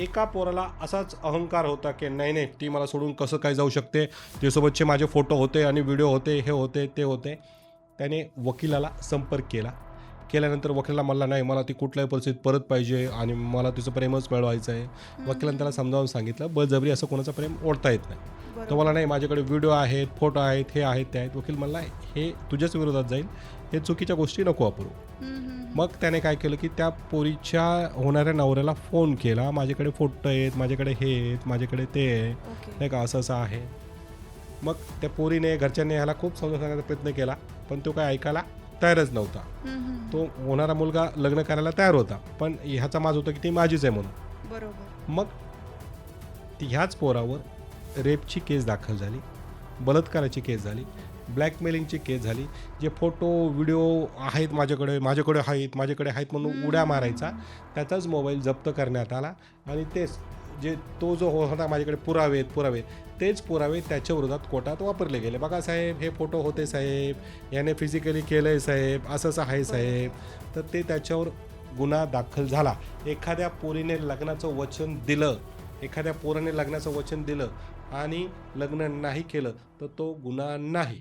एका पोराला असाच अहंकार होता की नाही नाही ती मला सोडून कसं काय जाऊ शकते, तिच्यासोबतचे माझे फोटो होते आणि व्हिडिओ होते, हे होते ते होते. त्याने वकिलाला संपर्क केला. केल्यानंतर वकिलाला म्हणला नाही मला ती कुठल्याही परिस्थितीत परत पाहिजे आणि मला तिचं प्रेमच मिळवायचं आहे. हं, वकिलाने त्याला हं. समजावून सांगितलं बळजबरी असं कोणाचं प्रेम ओढता येत नाही. तो मला बरोबर. नाही माझ्याकडे व्हिडिओ आहेत, फोटो आहेत, हे आहेत, ते आहेत. वकील म्हणला हे तुझ्याच विरोधात जाईल, हे चुकीच्या गोष्टी नको वापरू. हं, हं, हं. मग त्याने काय केलं की त्या पोरीच्या होणाऱ्या नवऱ्याला फोन केला, माझ्याकडे फोटो आहेत, माझ्याकडे हे आहेत, माझ्याकडे ते आहे, ओके. नाही का असं असं आहे. मग त्या पोरीने घरच्यांनी ह्याला खूप समजून सांगण्याचा प्रयत्न केला, पण तो काय ऐकायला तयारच नव्हता. हं, हं. तो होणारा मुलगा लग्न करायला तयार होता, पण ह्याचा माज होता की ती माझीच आहे म्हणून. बरोबर. मग ह्याच पोरावर रेपची केस दाखल झाली, बलात्काराची केस झाली, ब्लॅकमेलिंगची केस झाली. जे फोटो व्हिडिओ आहेत माझ्याकडे आहेत म्हणून उड्या मारायचा, त्याचाच मोबाईल जप्त करण्यात आला. आणि तेच तो जो होता माझ्याकडे पुरावे तेच पुरावे त्याच्या विरोधात कोर्टात वापरले गेले. बघा साहेब हे फोटो होते साहेब, याने फिजिकली केलं आहे साहेब, असं आहे साहेब. तर ते त्याच्यावर गुन्हा दाखल झाला. एखाद्या पोराने लग्नाचं वचन दिलं आणि लग्न नाही केलं तर तो गुन्हा नाही.